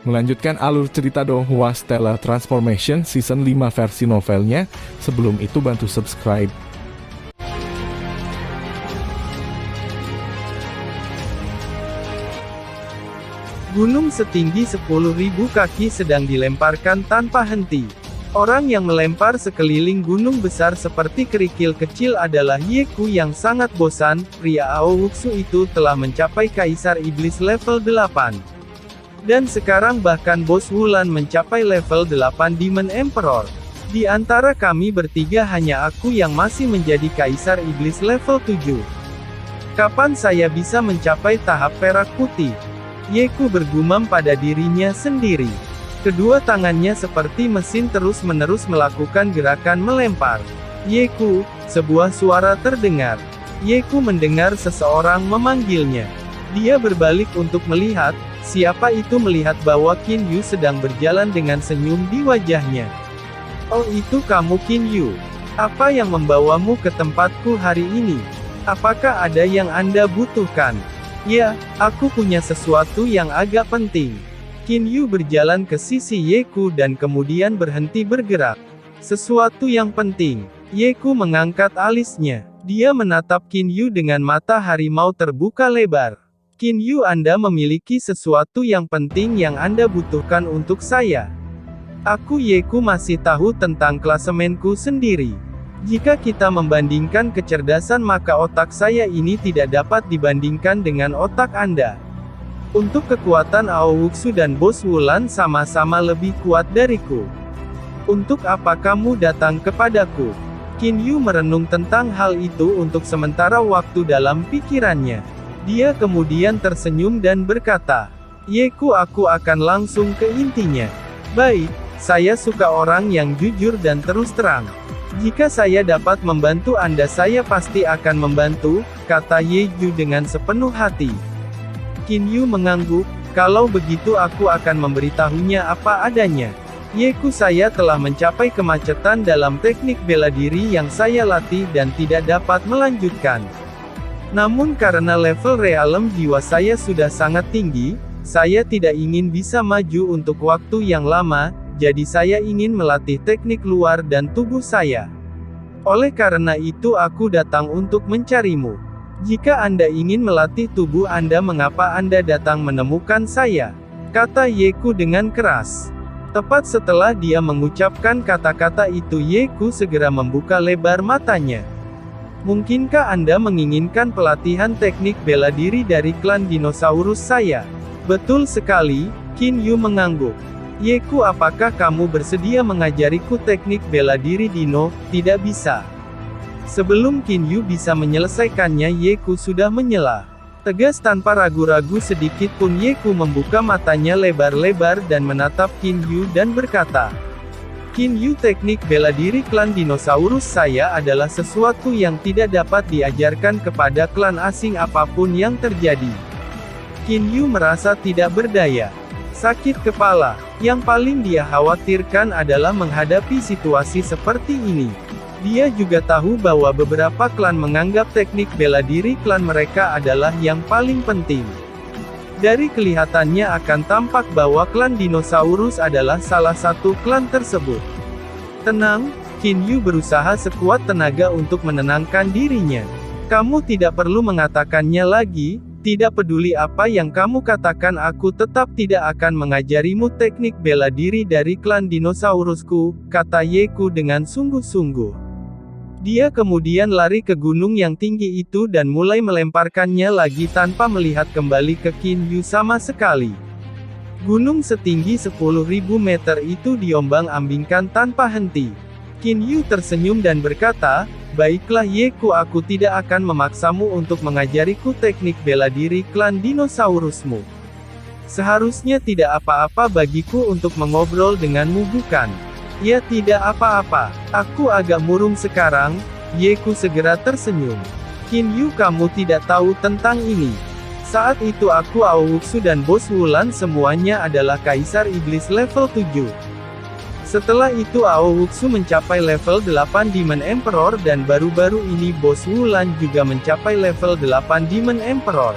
Melanjutkan alur cerita Donghua Stellar Transformation Season 5 versi novelnya. Sebelum itu bantu subscribe. Gunung setinggi 10.000 kaki sedang dilemparkan tanpa henti. Orang yang melempar sekeliling gunung besar seperti kerikil kecil adalah Yeku yang sangat bosan. Pria Aowusu itu telah mencapai Kaisar Iblis level 8. Dan sekarang bahkan Bos Wulan mencapai level 8 Demon Emperor. Di antara kami bertiga hanya aku yang masih menjadi Kaisar Iblis level 7. Kapan saya bisa mencapai tahap perak putih? Yeku bergumam pada dirinya sendiri. Kedua tangannya seperti mesin terus-menerus melakukan gerakan melempar. Yeku, sebuah suara terdengar. Yeku mendengar seseorang memanggilnya. Dia berbalik untuk melihat, siapa itu melihat bahwa Qin Yu sedang berjalan dengan senyum di wajahnya. Oh, itu kamu Qin Yu. Apa yang membawamu ke tempatku hari ini? Apakah ada yang Anda butuhkan? Ya, aku punya sesuatu yang agak penting. Qin Yu berjalan ke sisi Yeku dan kemudian berhenti bergerak. Sesuatu yang penting. Yeku mengangkat alisnya. Dia menatap Qin Yu dengan mata harimau terbuka lebar. Qin Yu, Anda memiliki sesuatu yang penting yang Anda butuhkan untuk saya. Aku Yeku masih tahu tentang klasemenku sendiri. Jika kita membandingkan kecerdasan maka otak saya ini tidak dapat dibandingkan dengan otak Anda. Untuk kekuatan Aowusu dan Bos Wulan sama-sama lebih kuat dariku. Untuk apa kamu datang kepadaku? Qin Yu merenung tentang hal itu untuk sementara waktu dalam pikirannya. Dia kemudian tersenyum dan berkata, Yeku, aku akan langsung ke intinya. Baik, saya suka orang yang jujur dan terus terang. Jika saya dapat membantu Anda saya pasti akan membantu, kata Yeju dengan sepenuh hati. Qin Yu mengangguk, kalau begitu aku akan memberitahunya apa adanya. Yeku, saya telah mencapai kemacetan dalam teknik bela diri yang saya latih dan tidak dapat melanjutkan. Namun karena level realem jiwa saya sudah sangat tinggi, saya tidak ingin bisa maju untuk waktu yang lama, jadi saya ingin melatih teknik luar dan tubuh saya. Oleh karena itu aku datang untuk mencarimu. Jika Anda ingin melatih tubuh Anda, mengapa Anda datang menemukan saya? Kata Yeku dengan keras. Tepat setelah dia mengucapkan kata-kata itu Yeku segera membuka lebar matanya. Mungkinkah Anda menginginkan pelatihan teknik bela diri dari klan dinosaurus saya? Betul sekali, Qin Yu mengangguk. Yeku, apakah kamu bersedia mengajariku teknik bela diri dino? Tidak bisa. Sebelum Qin Yu bisa menyelesaikannya Yeku sudah menyela. Tegas tanpa ragu-ragu sedikit pun Yeku membuka matanya lebar-lebar dan menatap Qin Yu dan berkata, Qin Yu, teknik bela diri klan dinosaurus saya adalah sesuatu yang tidak dapat diajarkan kepada klan asing apapun yang terjadi. Qin Yu merasa tidak berdaya. Sakit kepala. Yang paling dia khawatirkan adalah menghadapi situasi seperti ini. Dia juga tahu bahwa beberapa klan menganggap teknik bela diri klan mereka adalah yang paling penting. Dari kelihatannya akan tampak bahwa klan dinosaurus adalah salah satu klan tersebut. Tenang, Qin Yu berusaha sekuat tenaga untuk menenangkan dirinya. Kamu tidak perlu mengatakannya lagi, tidak peduli apa yang kamu katakan aku tetap tidak akan mengajarimu teknik bela diri dari klan dinosaurusku, kata Yeku dengan sungguh-sungguh. Dia kemudian lari ke gunung yang tinggi itu dan mulai melemparkannya lagi tanpa melihat kembali ke Qin Yu sama sekali. Gunung setinggi 10.000 meter itu diombang-ambingkan tanpa henti. Qin Yu tersenyum dan berkata, baiklah Yeku, aku tidak akan memaksamu untuk mengajariku teknik bela diri klan dinosaurusmu. Seharusnya tidak apa-apa bagiku untuk mengobrol denganmu, bukan? Ya, tidak apa-apa. Aku agak murung sekarang. Yeku segera tersenyum. Qin Yu, kamu tidak tahu tentang ini. Saat itu aku Aowusu dan Bos Wulan semuanya adalah Kaisar Iblis level 7. Setelah itu Aowusu mencapai level 8 Demon Emperor dan baru-baru ini Bos Wulan juga mencapai level 8 Demon Emperor.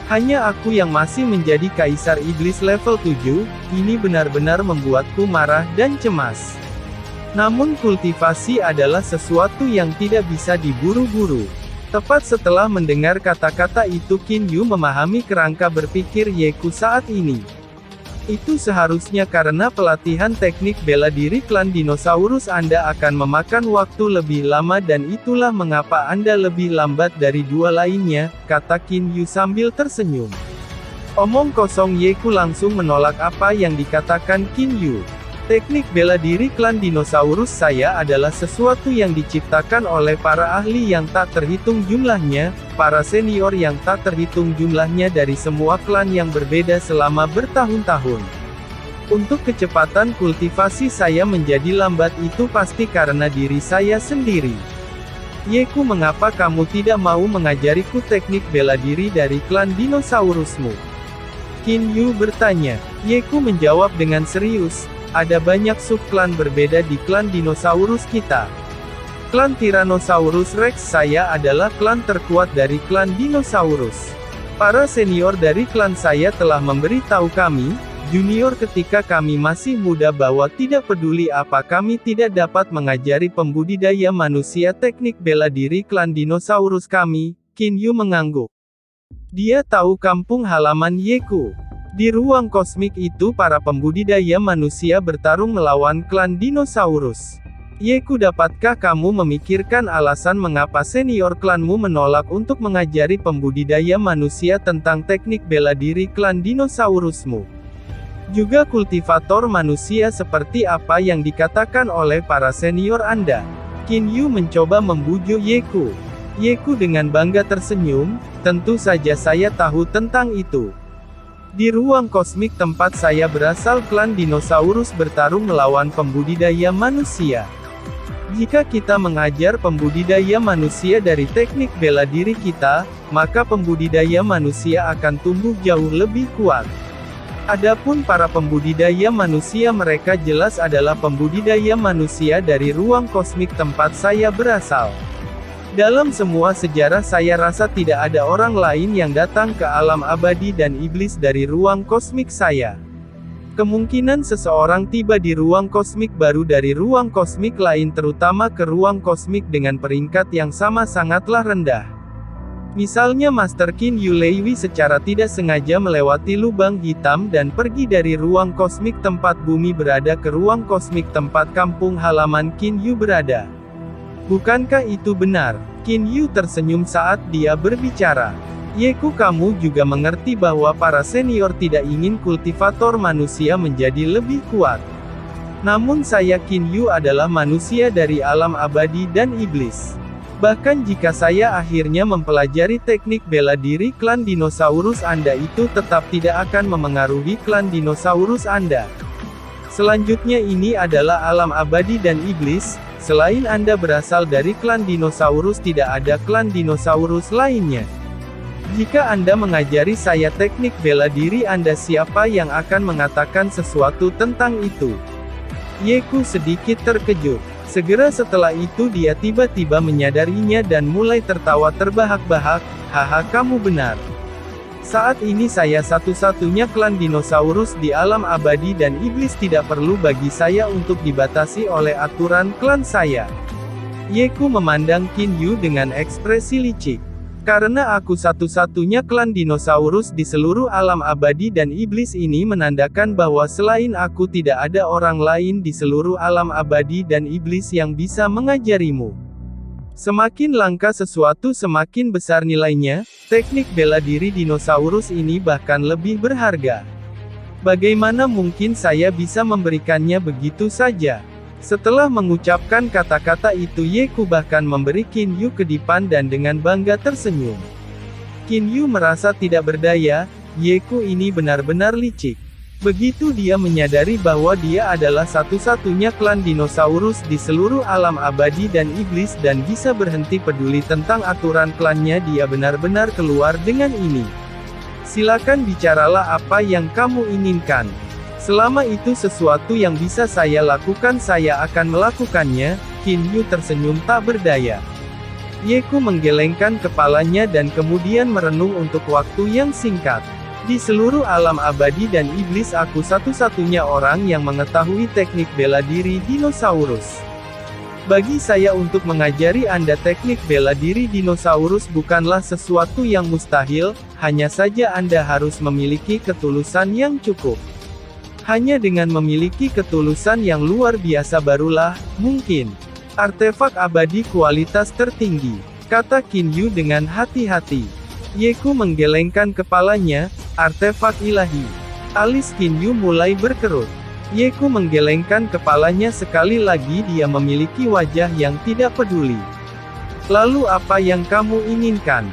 Hanya aku yang masih menjadi kaisar iblis level 7, ini benar-benar membuatku marah dan cemas. Namun kultivasi adalah sesuatu yang tidak bisa diburu-buru. Tepat setelah mendengar kata-kata itu Qin Yu memahami kerangka berpikir Yeku saat ini. Itu seharusnya karena pelatihan teknik bela diri klan dinosaurus Anda akan memakan waktu lebih lama dan itulah mengapa Anda lebih lambat dari dua lainnya, kata Qin Yu sambil tersenyum. Omong kosong. Yeku langsung menolak apa yang dikatakan Qin Yu. Teknik bela diri klan dinosaurus saya adalah sesuatu yang diciptakan oleh para ahli yang tak terhitung jumlahnya, para senior yang tak terhitung jumlahnya dari semua klan yang berbeda selama bertahun-tahun. Untuk kecepatan kultivasi saya menjadi lambat itu pasti karena diri saya sendiri. Yeku, mengapa kamu tidak mau mengajariku teknik bela diri dari klan dinosaurusmu? Qin Yu bertanya. Yeku menjawab dengan serius. Ada banyak subklan berbeda di klan dinosaurus kita. Klan Tyrannosaurus Rex saya adalah klan terkuat dari klan dinosaurus. Para senior dari klan saya telah memberitahu kami, junior ketika kami masih muda bahwa tidak peduli apa kami tidak dapat mengajari pembudidaya manusia teknik bela diri klan dinosaurus kami. Qin Yu mengangguk. Dia tahu kampung halaman Yeku. Di ruang kosmik itu para pembudidaya manusia bertarung melawan klan dinosaurus. Yeku, dapatkah kamu memikirkan alasan mengapa senior klanmu menolak untuk mengajari pembudidaya manusia tentang teknik bela diri klan dinosaurusmu? Juga kultivator manusia seperti apa yang dikatakan oleh para senior Anda? Qin Yu mencoba membujuk Yeku. Yeku dengan bangga tersenyum, tentu saja saya tahu tentang itu. Di ruang kosmik tempat saya berasal klan dinosaurus bertarung melawan pembudidaya manusia. Jika kita mengajar pembudidaya manusia dari teknik bela diri kita, maka pembudidaya manusia akan tumbuh jauh lebih kuat. Adapun para pembudidaya manusia, mereka jelas adalah pembudidaya manusia dari ruang kosmik tempat saya berasal. Dalam semua sejarah saya rasa tidak ada orang lain yang datang ke alam abadi dan iblis dari ruang kosmik saya. Kemungkinan seseorang tiba di ruang kosmik baru dari ruang kosmik lain, terutama ke ruang kosmik dengan peringkat yang sama, sangatlah rendah. Misalnya Master Qin Yu Leiwi secara tidak sengaja melewati lubang hitam dan pergi dari ruang kosmik tempat bumi berada ke ruang kosmik tempat kampung halaman Qin Yu berada. Bukankah itu benar? Qin Yu tersenyum saat dia berbicara. Yeku, kamu juga mengerti bahwa para senior tidak ingin kultivator manusia menjadi lebih kuat. Namun saya Qin Yu adalah manusia dari alam abadi dan iblis. Bahkan jika saya akhirnya mempelajari teknik bela diri klan dinosaurus Anda, itu tetap tidak akan memengaruhi klan dinosaurus Anda. Selanjutnya ini adalah alam abadi dan iblis. Selain Anda berasal dari klan dinosaurus, tidak ada klan dinosaurus lainnya. Jika Anda mengajari saya teknik bela diri Anda, siapa yang akan mengatakan sesuatu tentang itu? Yeku sedikit terkejut. Segera setelah itu dia tiba-tiba menyadarinya dan mulai tertawa terbahak-bahak. Haha, kamu benar. Saat ini saya satu-satunya klan dinosaurus di alam abadi dan iblis, tidak perlu bagi saya untuk dibatasi oleh aturan klan saya. Yeku memandang Qin Yu dengan ekspresi licik. Karena aku satu-satunya klan dinosaurus di seluruh alam abadi dan iblis, ini menandakan bahwa selain aku tidak ada orang lain di seluruh alam abadi dan iblis yang bisa mengajarimu. Semakin langka sesuatu, semakin besar nilainya. Teknik bela diri dinosaurus ini bahkan lebih berharga. Bagaimana mungkin saya bisa memberikannya begitu saja? Setelah mengucapkan kata-kata itu, Yeku bahkan memberi Qin Yu kedipan dan dengan bangga tersenyum. Qin Yu merasa tidak berdaya. Yeku ini benar-benar licik. Begitu dia menyadari bahwa dia adalah satu-satunya klan dinosaurus di seluruh alam abadi dan iblis dan bisa berhenti peduli tentang aturan klannya, dia benar-benar keluar dengan ini. Silakan bicaralah apa yang kamu inginkan. Selama itu sesuatu yang bisa saya lakukan, saya akan melakukannya. Qin Yu tersenyum tak berdaya. Yeku menggelengkan kepalanya dan kemudian merenung untuk waktu yang singkat. Di seluruh alam abadi dan iblis aku satu-satunya orang yang mengetahui teknik bela diri dinosaurus. Bagi saya untuk mengajari Anda teknik bela diri dinosaurus bukanlah sesuatu yang mustahil, hanya saja Anda harus memiliki ketulusan yang cukup. Hanya dengan memiliki ketulusan yang luar biasa barulah, mungkin. Artefak abadi kualitas tertinggi, kata Qin Yu dengan hati-hati. Yeku menggelengkan kepalanya, artefak ilahi. Alis Qin Yu mulai berkerut. Yeku menggelengkan kepalanya sekali lagi, dia memiliki wajah yang tidak peduli. Lalu apa yang kamu inginkan?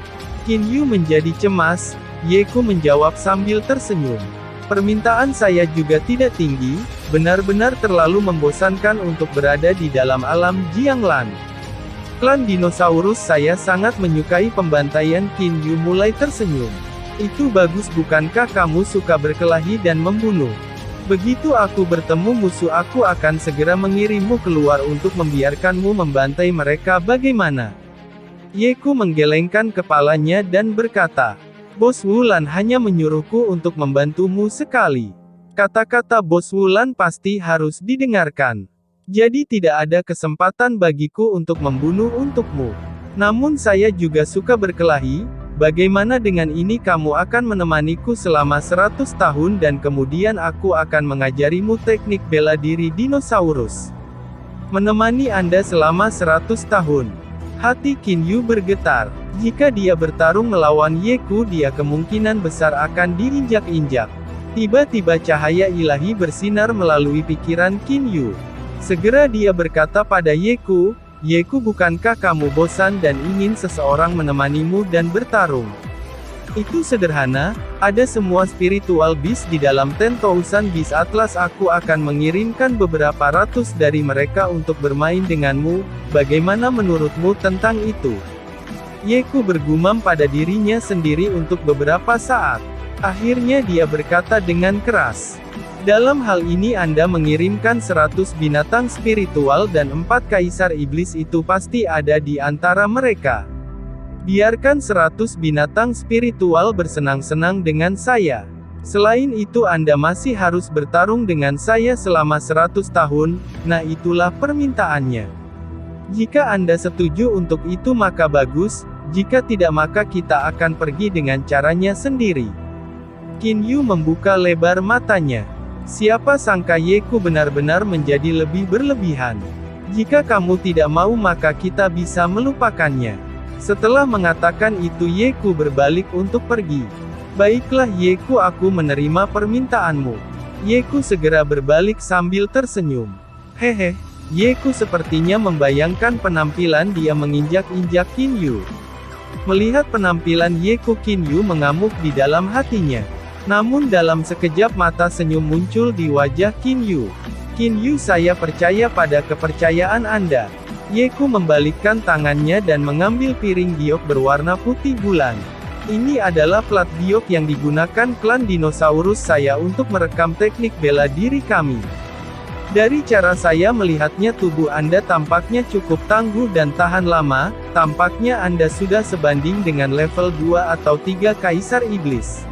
Qin Yu menjadi cemas, Yeku menjawab sambil tersenyum. Permintaan saya juga tidak tinggi, benar-benar terlalu membosankan untuk berada di dalam alam Jianglan. Klan dinosaurus saya sangat menyukai pembantaian. Qin Yu mulai tersenyum. Itu bagus, bukankah kamu suka berkelahi dan membunuh? Begitu aku bertemu musuh aku akan segera mengirimmu keluar untuk membiarkanmu membantai mereka. Bagaimana? Yeku menggelengkan kepalanya dan berkata, Bos Wulan hanya menyuruhku untuk membantumu sekali. Kata-kata Bos Wulan pasti harus didengarkan. Jadi tidak ada kesempatan bagiku untuk membunuh untukmu. Namun saya juga suka berkelahi. Bagaimana dengan ini, kamu akan menemaniku selama 100 tahun dan kemudian aku akan mengajarimu teknik bela diri dinosaurus. Menemani Anda selama 100 tahun. Hati Qin Yu bergetar. Jika dia bertarung melawan Yeku, dia kemungkinan besar akan diinjak-injak. Tiba-tiba cahaya ilahi bersinar melalui pikiran Qin Yu. Segera dia berkata pada Yeku, Yeku, bukankah kamu bosan dan ingin seseorang menemanimu dan bertarung? Itu sederhana, ada semua spiritual beast di dalam 10,000 Beast Atlas. Aku akan mengirimkan beberapa ratus dari mereka untuk bermain denganmu. Bagaimana menurutmu tentang itu? Yeku bergumam pada dirinya sendiri untuk beberapa saat. Akhirnya dia berkata dengan keras. Dalam hal ini Anda mengirimkan 100 binatang spiritual dan 4 kaisar iblis, itu pasti ada di antara mereka. Biarkan 100 binatang spiritual bersenang-senang dengan saya. Selain itu Anda masih harus bertarung dengan saya selama 100 tahun, nah itulah permintaannya. Jika Anda setuju untuk itu maka bagus, jika tidak maka kita akan pergi dengan caranya sendiri. Qin Yu membuka lebar matanya. Siapa sangka Yeku benar-benar menjadi lebih berlebihan. Jika kamu tidak mau maka kita bisa melupakannya. Setelah mengatakan itu Yeku berbalik untuk pergi. Baiklah Yeku, aku menerima permintaanmu. Yeku segera berbalik sambil tersenyum. Hehe, Yeku sepertinya membayangkan penampilan dia menginjak-injak Qin Yu. Melihat penampilan Yeku, Qin Yu mengamuk di dalam hatinya. Namun dalam sekejap mata senyum muncul di wajah Qin Yu. Qin Yu, saya percaya pada kepercayaan Anda. Yeku membalikkan tangannya dan mengambil piring giok berwarna putih bulan. Ini adalah plat giok yang digunakan klan dinosaurus saya untuk merekam teknik bela diri kami. Dari cara saya melihatnya tubuh Anda tampaknya cukup tangguh dan tahan lama, tampaknya Anda sudah sebanding dengan level 2 atau 3 kaisar iblis.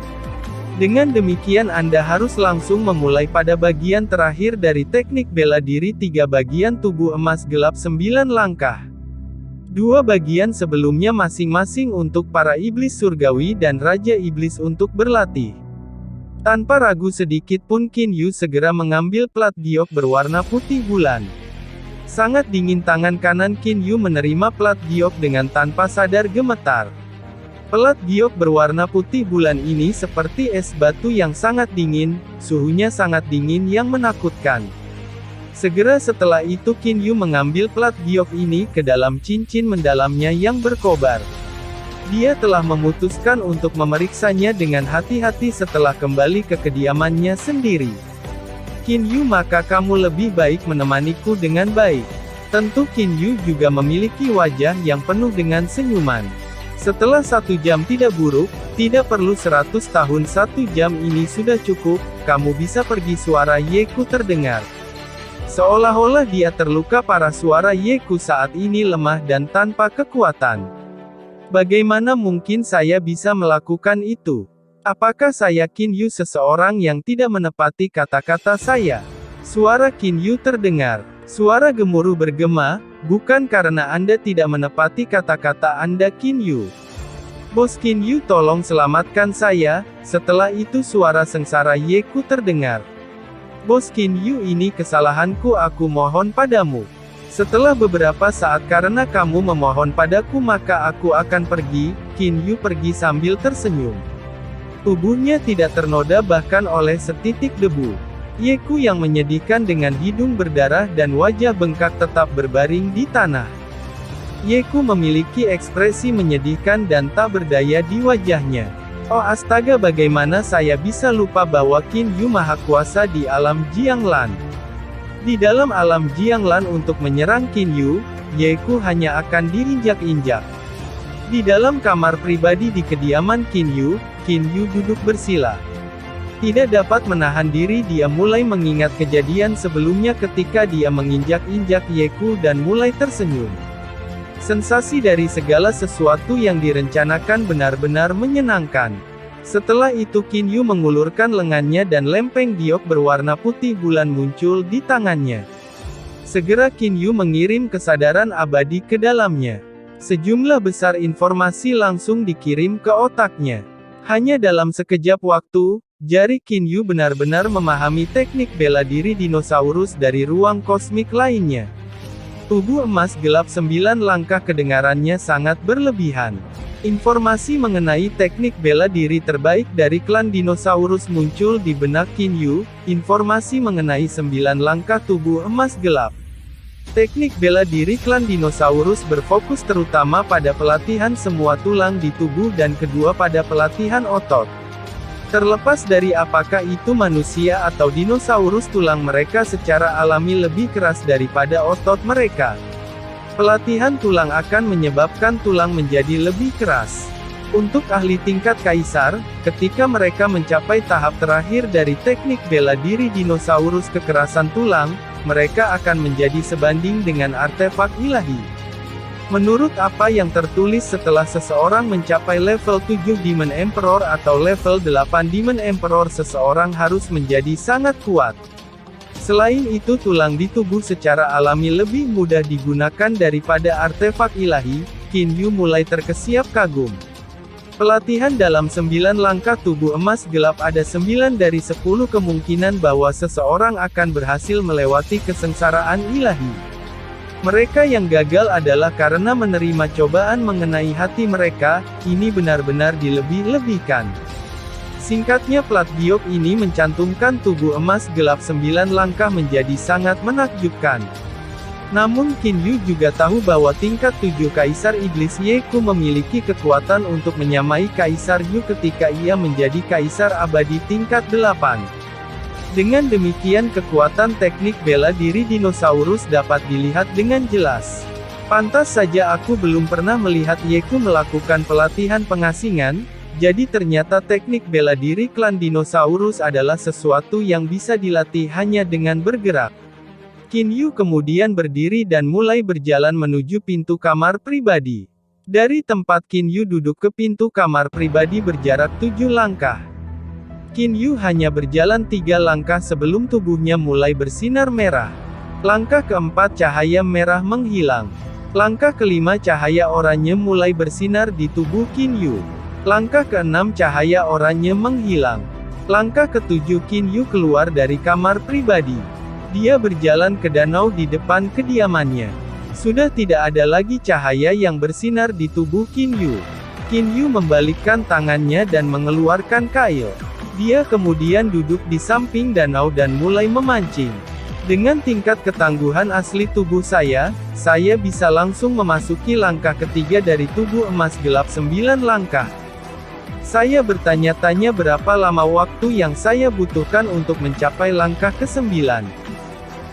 Dengan demikian Anda harus langsung memulai pada bagian terakhir dari teknik bela diri 3 bagian tubuh emas gelap 9 langkah. 2 bagian sebelumnya masing-masing untuk para iblis surgawi dan Raja Iblis untuk berlatih. Tanpa ragu sedikit pun Qin Yu segera mengambil plat giok berwarna putih bulan. Sangat dingin tangan kanan Qin Yu menerima plat giok dengan tanpa sadar gemetar. Plat giok berwarna putih bulan ini seperti es batu yang sangat dingin, suhunya sangat dingin yang menakutkan. Segera setelah itu Qin Yu mengambil plat giok ini ke dalam cincin mendalamnya yang berkobar. Dia telah memutuskan untuk memeriksanya dengan hati-hati setelah kembali ke kediamannya sendiri. Qin Yu, maka kamu lebih baik menemaniku dengan baik. Tentu Qin Yu juga memiliki wajah yang penuh dengan senyuman. Setelah 1 jam tidak buruk, tidak perlu 100 tahun, 1 jam ini sudah cukup, kamu bisa pergi. Suara Yeku terdengar. Seolah-olah dia terluka parah. Suara Yeku saat ini lemah dan tanpa kekuatan. Bagaimana mungkin saya bisa melakukan itu? Apakah saya Qin Yu, seseorang yang tidak menepati kata-kata saya? Suara Qin Yu terdengar. Suara gemuruh bergema, bukan karena Anda tidak menepati kata-kata Anda Qin Yu. Bos Qin Yu, tolong selamatkan saya. Setelah itu suara sengsara Yeku terdengar. Bos Qin Yu, ini kesalahanku, aku mohon padamu. Setelah beberapa saat karena kamu memohon padaku maka aku akan pergi. Qin Yu pergi sambil tersenyum. Tubuhnya tidak ternoda bahkan oleh setitik debu. Yeku yang menyedihkan dengan hidung berdarah dan wajah bengkak tetap berbaring di tanah. Yeku memiliki ekspresi menyedihkan dan tak berdaya di wajahnya. Oh astaga, bagaimana saya bisa lupa bahwa Qin Yu maha kuasa di alam Jianglan. Di dalam alam Jianglan untuk menyerang Qin Yu, Yeku hanya akan diinjak-injak. Di dalam kamar pribadi di kediaman Qin Yu duduk bersila. Tidak dapat menahan diri, dia mulai mengingat kejadian sebelumnya ketika dia menginjak-injak Yeku dan mulai tersenyum. Sensasi dari segala sesuatu yang direncanakan benar-benar menyenangkan. Setelah itu Qin Yu mengulurkan lengannya dan lempeng giok berwarna putih bulan muncul di tangannya. Segera Qin Yu mengirim kesadaran abadi ke dalamnya. Sejumlah besar informasi langsung dikirim ke otaknya. Hanya dalam sekejap waktu, jari Qin Yu benar-benar memahami teknik bela diri dinosaurus dari ruang kosmik lainnya. Tubuh emas gelap 9 langkah kedengarannya sangat berlebihan. Informasi mengenai teknik bela diri terbaik dari klan dinosaurus muncul di benak Qin Yu, informasi mengenai 9 langkah tubuh emas gelap. Teknik bela diri klan dinosaurus berfokus terutama pada pelatihan semua tulang di tubuh dan kedua pada pelatihan otot. Terlepas dari apakah itu manusia atau dinosaurus, tulang mereka secara alami lebih keras daripada otot mereka. Pelatihan tulang akan menyebabkan tulang menjadi lebih keras. Untuk ahli tingkat kaisar, ketika mereka mencapai tahap terakhir dari teknik bela diri dinosaurus, kekerasan tulang, mereka akan menjadi sebanding dengan artefak ilahi. Menurut apa yang tertulis, setelah seseorang mencapai level 7 Demon Emperor atau level 8 Demon Emperor, seseorang harus menjadi sangat kuat. Selain itu, tulang di tubuh secara alami lebih mudah digunakan daripada artefak ilahi. Qin Yu mulai terkesiap kagum. Pelatihan dalam 9 langkah tubuh emas gelap, ada 9 dari 10 kemungkinan bahwa seseorang akan berhasil melewati kesengsaraan ilahi. Mereka yang gagal adalah karena menerima cobaan mengenai hati mereka. Ini benar-benar dilebih-lebihkan. Singkatnya, plat giok ini mencantumkan tubuh emas gelap 9 langkah menjadi sangat menakjubkan. Namun Qin Yu juga tahu bahwa tingkat 7 Kaisar Iblis Yeku memiliki kekuatan untuk menyamai Kaisar Yu ketika ia menjadi Kaisar Abadi tingkat 8. Dengan demikian kekuatan teknik bela diri dinosaurus dapat dilihat dengan jelas. Pantas saja aku belum pernah melihat Yeku melakukan pelatihan pengasingan, jadi ternyata teknik bela diri klan dinosaurus adalah sesuatu yang bisa dilatih hanya dengan bergerak. Qin Yu kemudian berdiri dan mulai berjalan menuju pintu kamar pribadi. Dari tempat Qin Yu duduk ke pintu kamar pribadi berjarak 7 langkah. Qin Yu hanya berjalan 3 langkah sebelum tubuhnya mulai bersinar merah. Langkah keempat, cahaya merah menghilang. Langkah kelima, cahaya oranye mulai bersinar di tubuh Qin Yu. Langkah keenam, cahaya oranye menghilang. Langkah ketujuh, Qin Yu keluar dari kamar pribadi. Dia berjalan ke danau di depan kediamannya. Sudah tidak ada lagi cahaya yang bersinar di tubuh Qin Yu. Qin Yu membalikkan tangannya dan mengeluarkan kail. Dia kemudian duduk di samping danau dan mulai memancing. Dengan tingkat ketangguhan asli tubuh saya bisa langsung memasuki langkah ketiga dari tubuh emas gelap 9 langkah. Saya bertanya-tanya berapa lama waktu yang saya butuhkan untuk mencapai langkah ke-9.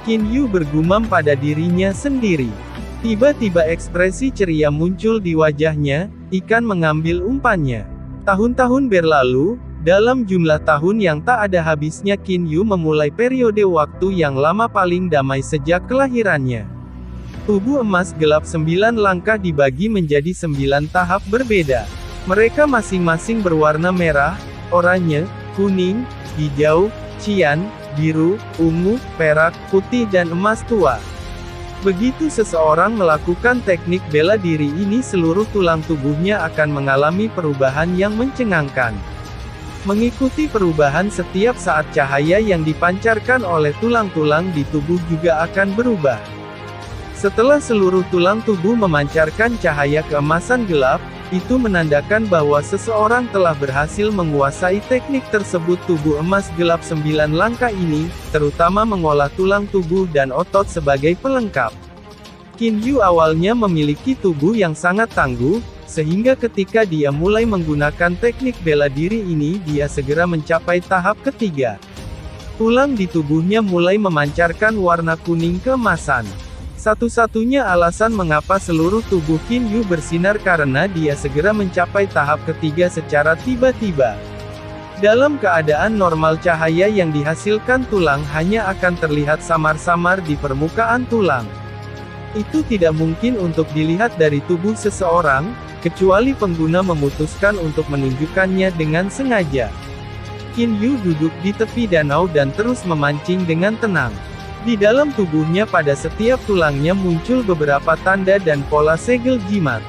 Qin Yu bergumam pada dirinya sendiri. Tiba-tiba ekspresi ceria muncul di wajahnya, ikan mengambil umpannya. Tahun-tahun berlalu, Dalam jumlah tahun yang tak ada habisnya Qin Yu memulai periode waktu yang lama paling damai sejak kelahirannya. Tubuh emas gelap 9 langkah dibagi menjadi 9 tahap berbeda. Mereka masing-masing berwarna merah, oranye, kuning, hijau, cian, biru, ungu, perak, putih dan emas tua. Begitu seseorang melakukan teknik bela diri ini, seluruh tulang tubuhnya akan mengalami perubahan yang mencengangkan. Mengikuti perubahan setiap saat, cahaya yang dipancarkan oleh tulang-tulang di tubuh juga akan berubah. Setelah seluruh tulang tubuh memancarkan cahaya keemasan gelap, itu menandakan bahwa seseorang telah berhasil menguasai teknik tersebut. Tubuh emas gelap 9 langkah ini, terutama mengolah tulang tubuh dan otot sebagai pelengkap. Qin Yu awalnya memiliki tubuh yang sangat tangguh, sehingga ketika dia mulai menggunakan teknik bela diri ini, dia segera mencapai tahap ketiga. Tulang di tubuhnya mulai memancarkan warna kuning keemasan. Satu-satunya alasan mengapa seluruh tubuh Qin Yu bersinar karena dia segera mencapai tahap ketiga secara tiba-tiba. Dalam keadaan normal, cahaya yang dihasilkan tulang hanya akan terlihat samar-samar di permukaan tulang. Itu tidak mungkin untuk dilihat dari tubuh seseorang, kecuali pengguna memutuskan untuk menunjukkannya dengan sengaja. Qin Yu duduk di tepi danau dan terus memancing dengan tenang. Di dalam tubuhnya pada setiap tulangnya muncul beberapa tanda dan pola segel jimat.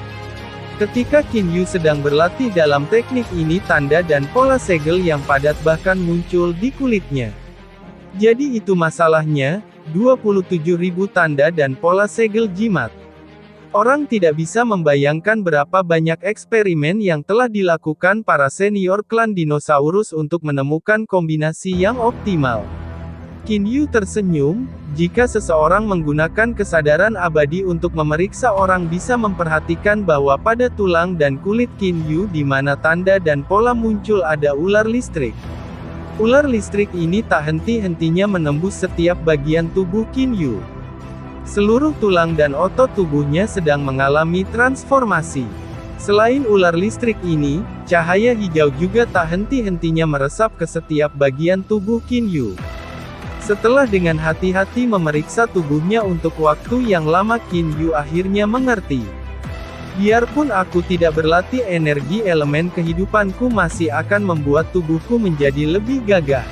Ketika Qin Yu sedang berlatih dalam teknik ini, tanda dan pola segel yang padat bahkan muncul di kulitnya. Jadi itu masalahnya, 27.000 tanda dan pola segel jimat. Orang tidak bisa membayangkan berapa banyak eksperimen yang telah dilakukan para senior klan dinosaurus untuk menemukan kombinasi yang optimal. Qin Yu tersenyum, jika seseorang menggunakan kesadaran abadi untuk memeriksa, orang bisa memperhatikan bahwa pada tulang dan kulit Qin Yu di mana tanda dan pola muncul ada ular listrik. Ular listrik ini tak henti-hentinya menembus setiap bagian tubuh Qin Yu. Seluruh tulang dan otot tubuhnya sedang mengalami transformasi. Selain ular listrik ini, cahaya hijau juga tak henti-hentinya meresap ke setiap bagian tubuh Qin Yu. Setelah dengan hati-hati memeriksa tubuhnya untuk waktu yang lama, Qin Yu akhirnya mengerti. Biarpun aku tidak berlatih, energi elemen kehidupanku masih akan membuat tubuhku menjadi lebih gagah.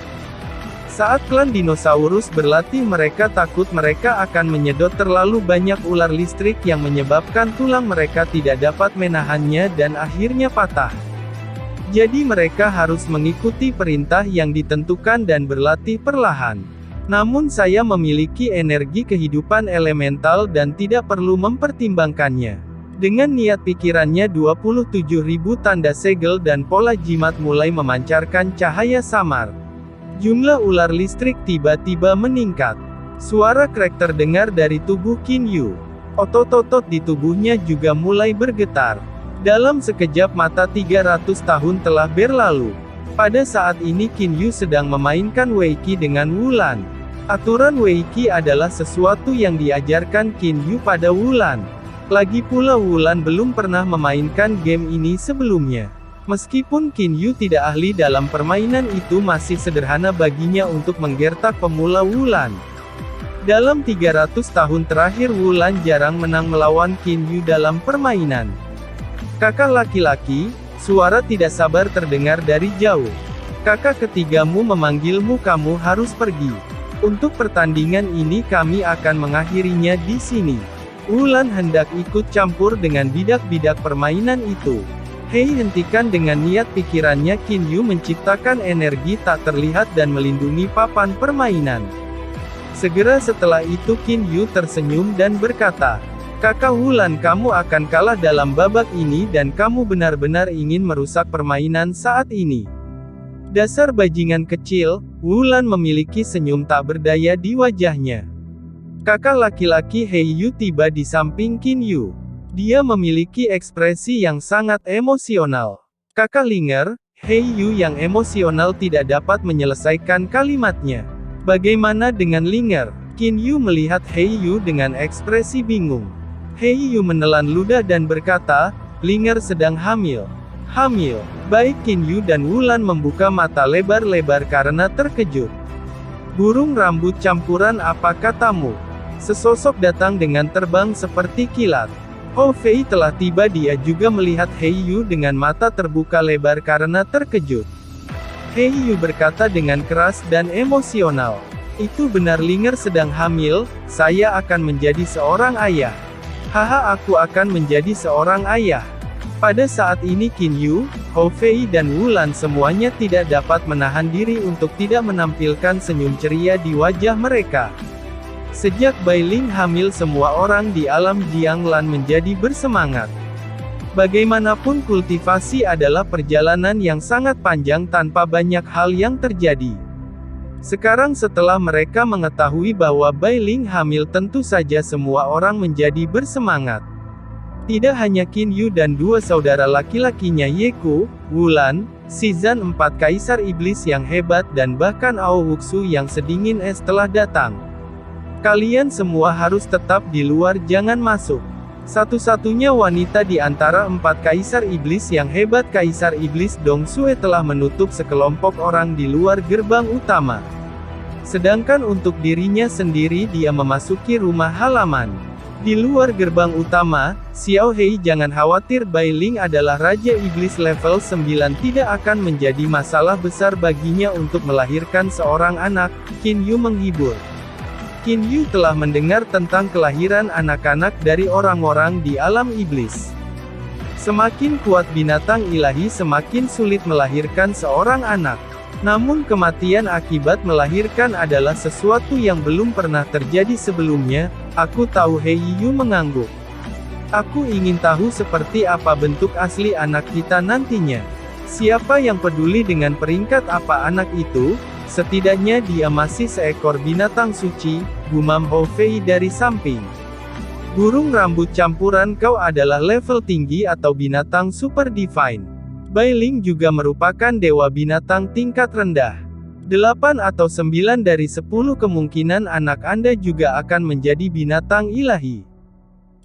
Saat klan dinosaurus berlatih, mereka takut mereka akan menyedot terlalu banyak ular listrik yang menyebabkan tulang mereka tidak dapat menahannya dan akhirnya patah. Jadi mereka harus mengikuti perintah yang ditentukan dan berlatih perlahan. Namun saya memiliki energi kehidupan elemental dan tidak perlu mempertimbangkannya. Dengan niat pikirannya, 27.000 tanda segel dan pola jimat mulai memancarkan cahaya samar. Jumlah ular listrik tiba-tiba meningkat. Suara krek terdengar dari tubuh Qin Yu. Otot-otot di tubuhnya juga mulai bergetar. Dalam sekejap mata 300 tahun telah berlalu. Pada saat ini Qin Yu sedang memainkan Weiqi dengan Wulan. Aturan Weiqi adalah sesuatu yang diajarkan Qin Yu pada Wulan. Lagi pula Wulan belum pernah memainkan game ini sebelumnya. Meskipun Qin Yu tidak ahli dalam permainan itu, masih sederhana baginya untuk menggertak pemula Wulan. Dalam 300 tahun terakhir Wulan jarang menang melawan Qin Yu dalam permainan. Kakak laki-laki, suara tidak sabar terdengar dari jauh. Kakak ketigamu memanggilmu, kamu harus pergi. Untuk pertandingan ini kami akan mengakhirinya di sini. Wulan hendak ikut campur dengan bidak-bidak permainan itu. Hei, hentikan! Dengan niat pikirannya Qin Yu menciptakan energi tak terlihat dan melindungi papan permainan. Segera setelah itu Qin Yu tersenyum dan berkata, "Kakak Wulan, kamu akan kalah dalam babak ini dan kamu benar-benar ingin merusak permainan saat ini." Dasar bajingan kecil, Wulan memiliki senyum tak berdaya di wajahnya. Kakak laki-laki Hei Yu tiba di samping Qin Yu. Dia memiliki ekspresi yang sangat emosional. Kakak Linger, Hei Yu yang emosional tidak dapat menyelesaikan kalimatnya. Bagaimana dengan Linger? Qin Yu melihat Hei Yu dengan ekspresi bingung. Hei Yu menelan ludah dan berkata, "Linger sedang hamil." Hamil. Baik Qin Yu dan Wulan membuka mata lebar-lebar karena terkejut. Burung rambut campuran, apa katamu? Sesosok datang dengan terbang seperti kilat. Hou Fei telah tiba, dia juga melihat Hei Yu dengan mata terbuka lebar karena terkejut. Hei Yu berkata dengan keras dan emosional. Itu benar, Linger sedang hamil, saya akan menjadi seorang ayah. Haha, aku akan menjadi seorang ayah. Pada saat ini Qin Yu, Hou Fei dan Wulan semuanya tidak dapat menahan diri untuk tidak menampilkan senyum ceria di wajah mereka. Sejak Bai Ling hamil, semua orang di alam Jianglan menjadi bersemangat. Bagaimanapun kultivasi adalah perjalanan yang sangat panjang tanpa banyak hal yang terjadi. Sekarang setelah mereka mengetahui bahwa Bai Ling hamil, tentu saja semua orang menjadi bersemangat. Tidak hanya Qin Yu dan dua saudara laki-lakinya Ye Ku, Wulan, Shizan, 4 kaisar iblis yang hebat, dan bahkan Ao Wuxu yang sedingin es telah datang. Kalian semua harus tetap di luar, jangan masuk. Satu-satunya wanita di antara 4 kaisar iblis yang hebat, Kaisar Iblis Dong Sue, telah menutup sekelompok orang di luar gerbang utama. Sedangkan untuk dirinya sendiri, dia memasuki rumah halaman. Di luar gerbang utama, Xiao Hei, jangan khawatir, Bai Ling adalah Raja Iblis level 9, tidak akan menjadi masalah besar baginya untuk melahirkan seorang anak. Qin Yu menghibur. Qin Yu telah mendengar tentang kelahiran anak-anak dari orang-orang di alam iblis. Semakin kuat binatang ilahi, semakin sulit melahirkan seorang anak. Namun kematian akibat melahirkan adalah sesuatu yang belum pernah terjadi sebelumnya. Aku tahu, Hei Yu mengangguk. Aku ingin tahu seperti apa bentuk asli anak kita nantinya. Siapa yang peduli dengan peringkat apa anak itu? Setidaknya dia masih seekor binatang suci, gumam Hou Fei dari samping. Burung rambut campuran, kau adalah level tinggi atau binatang super divine. Bai Ling juga merupakan dewa binatang tingkat rendah. 8 atau 9 dari 10 kemungkinan anak Anda juga akan menjadi binatang ilahi.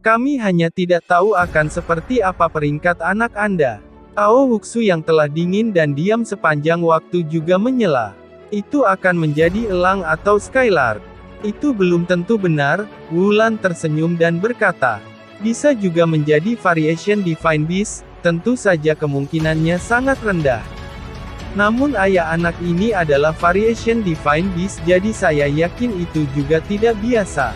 Kami hanya tidak tahu akan seperti apa peringkat anak Anda. Ao Wuxu yang telah dingin dan diam sepanjang waktu juga menyela. Itu akan menjadi elang atau Skylark. Itu belum tentu benar. Wulan tersenyum dan berkata. Bisa juga menjadi variation Divine Beast, tentu saja kemungkinannya sangat rendah. Namun ayah anak ini adalah variation Divine Beast, jadi saya yakin itu juga tidak biasa.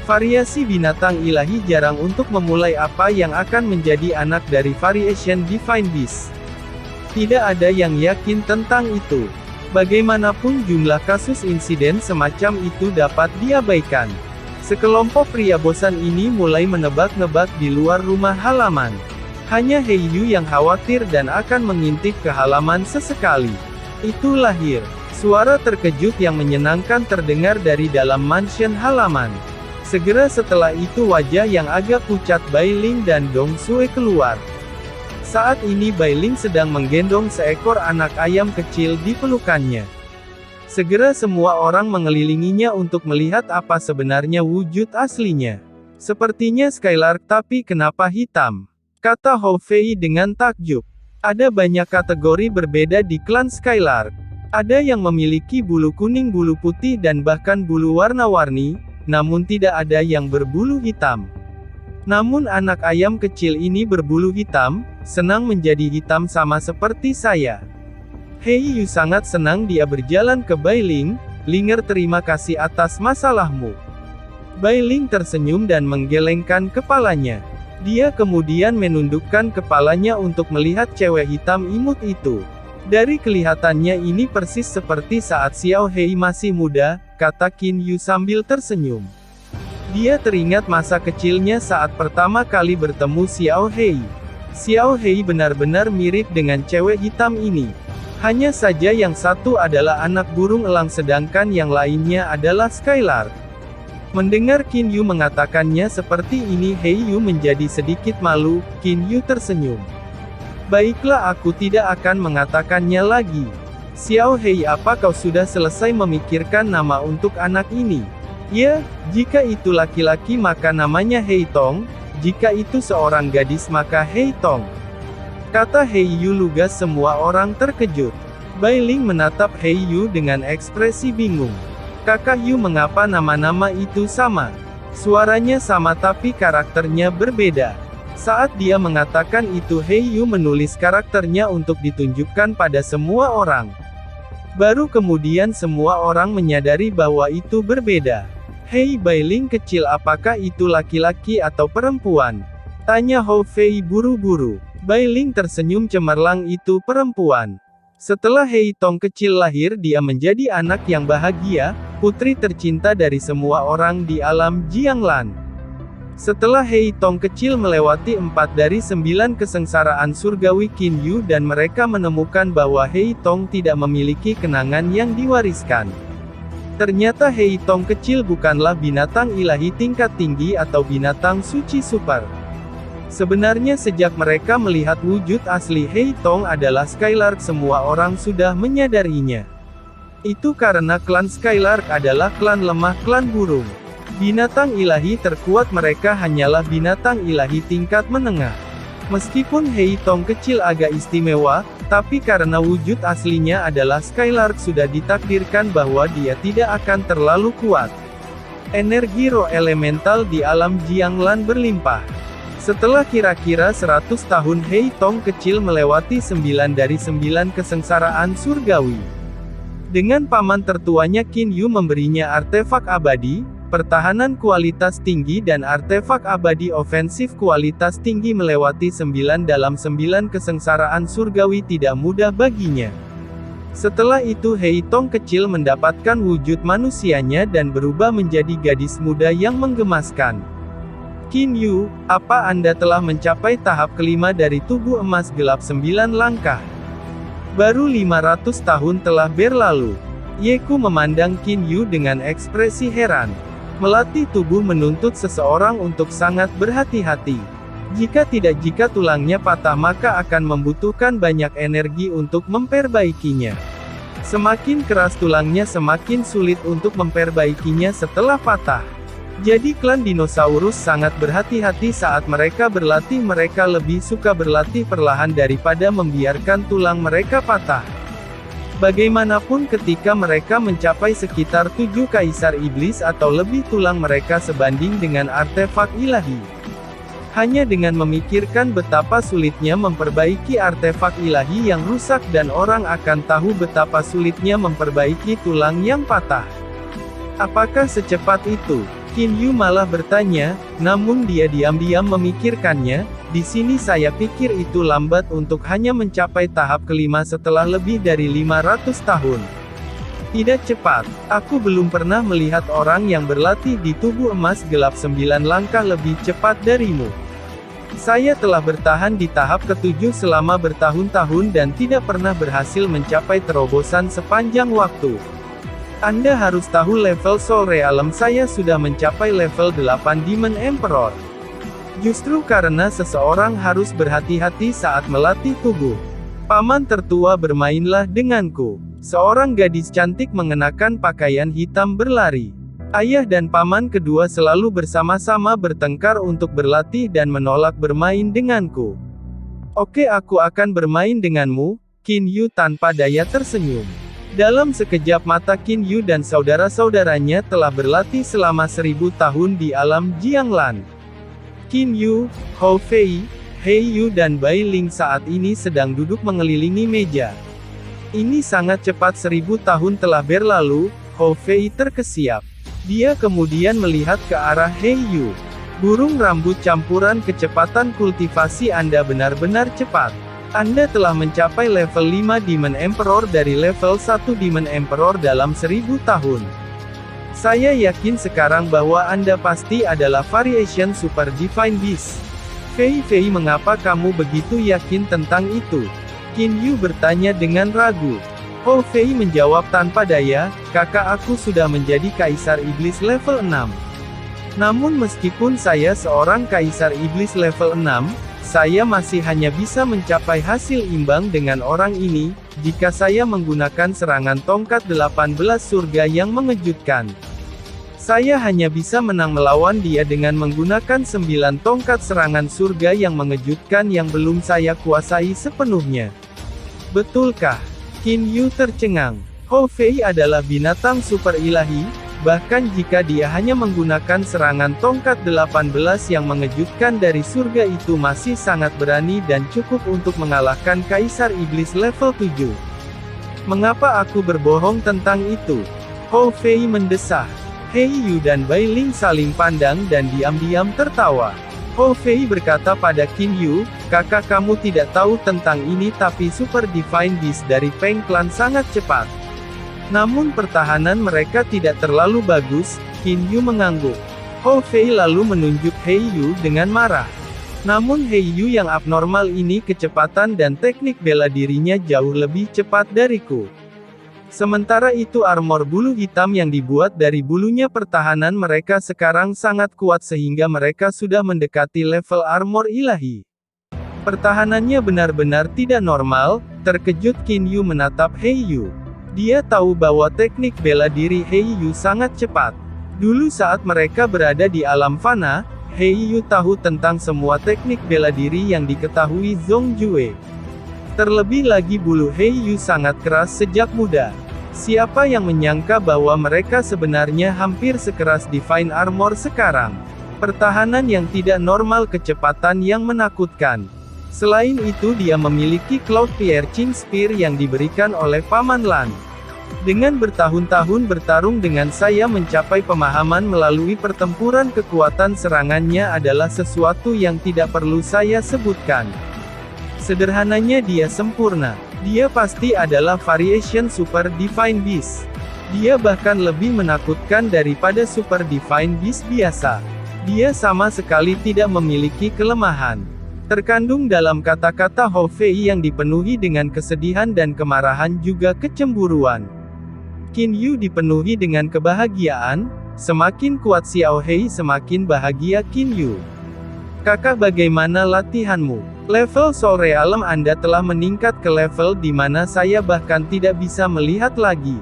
Variasi binatang ilahi jarang untuk memulai apa yang akan menjadi anak dari variation Divine Beast. Tidak ada yang yakin tentang itu. Bagaimanapun jumlah kasus insiden semacam itu dapat diabaikan. Sekelompok pria bosan ini mulai menebak-nebak di luar rumah halaman. Hanya Hei Yu yang khawatir dan akan mengintip ke halaman sesekali. Itu lahir. Suara terkejut yang menyenangkan terdengar dari dalam mansion halaman. Segera setelah itu wajah yang agak pucat Bai Ling dan Dong Sue keluar. Saat ini Bai Ling sedang menggendong seekor anak ayam kecil di pelukannya. Segera semua orang mengelilinginya untuk melihat apa sebenarnya wujud aslinya. Sepertinya Skylark, tapi kenapa hitam? Kata Hou Fei dengan takjub. Ada banyak kategori berbeda di klan Skylark. Ada yang memiliki bulu kuning, bulu putih, dan bahkan bulu warna-warni, namun tidak ada yang berbulu hitam. Namun anak ayam kecil ini berbulu hitam, senang menjadi hitam sama seperti saya. Hei Yu sangat senang, dia berjalan ke Bai Ling. Linger, terima kasih atas masalahmu. Bai Ling tersenyum dan menggelengkan kepalanya. Dia kemudian menundukkan kepalanya untuk melihat cewek hitam imut itu. Dari kelihatannya ini persis seperti saat Xiao Hei masih muda, kata Qin Yu sambil tersenyum. Dia teringat masa kecilnya saat pertama kali bertemu Xiao Hei. Xiao Hei benar-benar mirip dengan cewek hitam ini. Hanya saja yang satu adalah anak burung elang sedangkan yang lainnya adalah Skylark. Mendengar Qin Yu mengatakannya seperti ini, Hei Yu menjadi sedikit malu. Qin Yu tersenyum. Baiklah, aku tidak akan mengatakannya lagi. Xiao Hei, apa kau sudah selesai memikirkan nama untuk anak ini? Ya, jika itu laki-laki maka namanya Hei Tong, jika itu seorang gadis maka Hei Tong. kata Hei Yu lugas. Semua orang terkejut. Bai Ling menatap Hei Yu dengan ekspresi bingung. Kakak Yu, mengapa nama-nama itu sama? Suaranya sama tapi karakternya berbeda. Saat dia mengatakan itu, Hei Yu menulis karakternya untuk ditunjukkan pada semua orang. Baru kemudian semua orang menyadari bahwa itu berbeda. Hei Bai Ling kecil, apakah itu laki-laki atau perempuan? Tanya Hou Fei buru-buru. Bai Ling tersenyum cemerlang, itu perempuan. Setelah Hei Tong kecil lahir, dia menjadi anak yang bahagia, putri tercinta dari semua orang di alam Jianglan. Setelah Hei Tong kecil melewati 4 dari 9 kesengsaraan surgawi Qin Yu dan mereka menemukan bahwa Hei Tong tidak memiliki kenangan yang diwariskan. Ternyata Hei Tong kecil bukanlah binatang ilahi tingkat tinggi atau binatang suci super. Sebenarnya sejak mereka melihat wujud asli Hei Tong adalah Skylark, semua orang sudah menyadarinya. Itu karena klan Skylark adalah klan lemah, klan burung. Binatang ilahi terkuat mereka hanyalah binatang ilahi tingkat menengah. Meskipun Hei Tong kecil agak istimewa, tapi karena wujud aslinya adalah Skylark sudah ditakdirkan bahwa dia tidak akan terlalu kuat. Energi roh elemental di alam Jianglan berlimpah. Setelah kira-kira 100 tahun Hei Tong kecil melewati 9 dari 9 kesengsaraan surgawi. Dengan paman tertuanya Qin Yu memberinya artefak abadi, pertahanan kualitas tinggi dan artefak abadi ofensif kualitas tinggi melewati 9 dalam 9 kesengsaraan surgawi tidak mudah baginya. Setelah itu Hei Tong kecil mendapatkan wujud manusianya dan berubah menjadi gadis muda yang menggemaskan. Qin Yu, apa Anda telah mencapai tahap kelima dari tubuh emas gelap 9 langkah? Baru 500 tahun telah berlalu. Yeku memandang Qin Yu dengan ekspresi heran. Melatih tubuh menuntut seseorang untuk sangat berhati-hati. Jika tulangnya patah maka akan membutuhkan banyak energi untuk memperbaikinya. Semakin keras tulangnya semakin sulit untuk memperbaikinya setelah patah. Jadi klan dinosaurus sangat berhati-hati saat mereka berlatih. Mereka lebih suka berlatih perlahan daripada membiarkan tulang mereka patah. Bagaimanapun ketika mereka mencapai sekitar 7 kaisar iblis atau lebih, tulang mereka sebanding dengan artefak ilahi. Hanya dengan memikirkan betapa sulitnya memperbaiki artefak ilahi yang rusak dan orang akan tahu betapa sulitnya memperbaiki tulang yang patah. Apakah secepat itu? Qin Yu malah bertanya, namun dia diam-diam memikirkannya. Di sini saya pikir itu lambat untuk hanya mencapai tahap kelima setelah lebih dari 500 tahun. Tidak cepat. Aku belum pernah melihat orang yang berlatih di tubuh emas gelap 9 langkah lebih cepat darimu. Saya telah bertahan di tahap ke-7 selama bertahun-tahun dan tidak pernah berhasil mencapai terobosan sepanjang waktu. Anda harus tahu level Soul Realm saya sudah mencapai level 8 Demon Emperor. Justru karena seseorang harus berhati-hati saat melatih tubuh. Paman tertua, bermainlah denganku. Seorang gadis cantik mengenakan pakaian hitam berlari. Ayah dan paman kedua selalu bersama-sama bertengkar untuk berlatih dan menolak bermain denganku. Oke, aku akan bermain denganmu. Qin Yu tanpa daya tersenyum. Dalam sekejap mata Qin Yu dan saudara-saudaranya telah berlatih selama 1000 tahun di alam Jianglan. Qin Yu, Hou Fei, Hei Yu dan Bai Ling saat ini sedang duduk mengelilingi meja. Ini sangat cepat, 1000 tahun telah berlalu. Hou Fei terkesiap. Dia kemudian melihat ke arah Hei Yu. Burung rambut campuran, kecepatan kultivasi Anda benar-benar cepat. Anda telah mencapai level 5 Demon Emperor dari level 1 Demon Emperor dalam 1000 tahun. Saya yakin sekarang bahwa Anda pasti adalah variation Super Divine Beast. Fei Fei, mengapa kamu begitu yakin tentang itu? Qin Yu bertanya dengan ragu. Hou Fei menjawab tanpa daya, kakak aku sudah menjadi Kaisar Iblis level 6. Namun meskipun saya seorang Kaisar Iblis level 6, saya masih hanya bisa mencapai hasil imbang dengan orang ini, jika saya menggunakan serangan tongkat 18 surga yang mengejutkan. Saya hanya bisa menang melawan dia dengan menggunakan 9 tongkat serangan surga yang mengejutkan yang belum saya kuasai sepenuhnya. Betulkah? Qin Yu tercengang. Hou Fei adalah binatang super ilahi, bahkan jika dia hanya menggunakan serangan tongkat 18 yang mengejutkan dari surga itu masih sangat berani dan cukup untuk mengalahkan Kaisar Iblis level 7. Mengapa aku berbohong tentang itu? Hou Fei mendesah. Hei Yu dan Bai Ling saling pandang dan diam-diam tertawa. Hou Fei berkata pada Qin Yu, kakak kamu tidak tahu tentang ini tapi Super Divine Beast dari Peng Clan sangat cepat. Namun pertahanan mereka tidak terlalu bagus, Qin Yu mengangguk. Hou Fei lalu menunjuk Hei Yu dengan marah. Namun Hei Yu yang abnormal ini kecepatan dan teknik bela dirinya jauh lebih cepat dariku. Sementara itu armor bulu hitam yang dibuat dari bulunya pertahanan mereka sekarang sangat kuat sehingga mereka sudah mendekati level armor ilahi. Pertahanannya benar-benar tidak normal, terkejut Qin Yu menatap Hei Yu. Dia tahu bahwa teknik bela diri Hei Yu sangat cepat. Dulu saat mereka berada di alam fana, Hei Yu tahu tentang semua teknik bela diri yang diketahui Zhong Jue. Terlebih lagi bulu Hei Yu sangat keras sejak muda. Siapa yang menyangka bahwa mereka sebenarnya hampir sekeras Divine Armor sekarang. Pertahanan yang tidak normal, kecepatan yang menakutkan. Selain itu dia memiliki Cloud Piercing Spear yang diberikan oleh Paman Lan. Dengan bertahun-tahun bertarung dengan saya mencapai pemahaman melalui pertempuran kekuatan serangannya adalah sesuatu yang tidak perlu saya sebutkan. Sederhananya dia sempurna. Dia pasti adalah variation Super Divine Beast. Dia bahkan lebih menakutkan daripada Super Divine Beast biasa. Dia sama sekali tidak memiliki kelemahan. Terkandung dalam kata-kata Hou Fei yang dipenuhi dengan kesedihan dan kemarahan juga kecemburuan. Qin Yu dipenuhi dengan kebahagiaan, semakin kuat Xiao Hei semakin bahagia Qin Yu. Kakak, bagaimana latihanmu? Level Soul Realm Anda telah meningkat ke level di mana saya bahkan tidak bisa melihat lagi.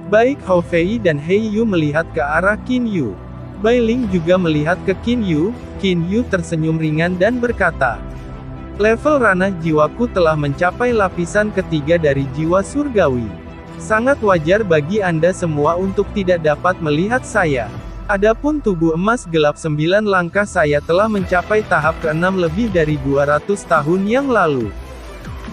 Baik Hou Fei dan Hei Yu melihat ke arah Qin Yu. Bai Ling juga melihat ke Qin Yu. Qin Yu tersenyum ringan dan berkata, level ranah jiwaku telah mencapai lapisan ketiga dari jiwa surgawi. Sangat wajar bagi Anda semua untuk tidak dapat melihat saya. Adapun tubuh emas gelap 9 langkah saya telah mencapai tahap ke-6 lebih dari 200 tahun yang lalu.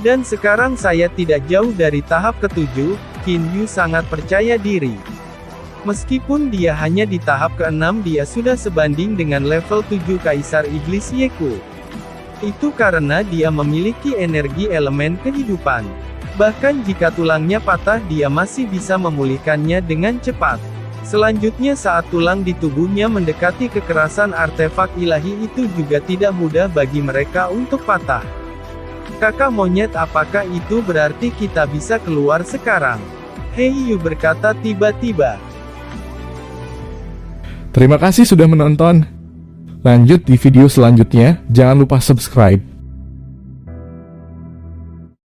Dan sekarang saya tidak jauh dari tahap ke-7, Qin Yu sangat percaya diri. Meskipun dia hanya di tahap ke-6 dia sudah sebanding dengan level 7 Kaisar Iblis Yeku. Itu karena dia memiliki energi elemen kehidupan. Bahkan jika tulangnya patah dia masih bisa memulihkannya dengan cepat. Selanjutnya saat tulang di tubuhnya mendekati kekerasan artefak ilahi itu juga tidak mudah bagi mereka untuk patah. Kakak monyet, apakah itu berarti kita bisa keluar sekarang? Hei Yu berkata tiba-tiba. Terima kasih sudah menonton. Lanjut di video selanjutnya, jangan lupa subscribe.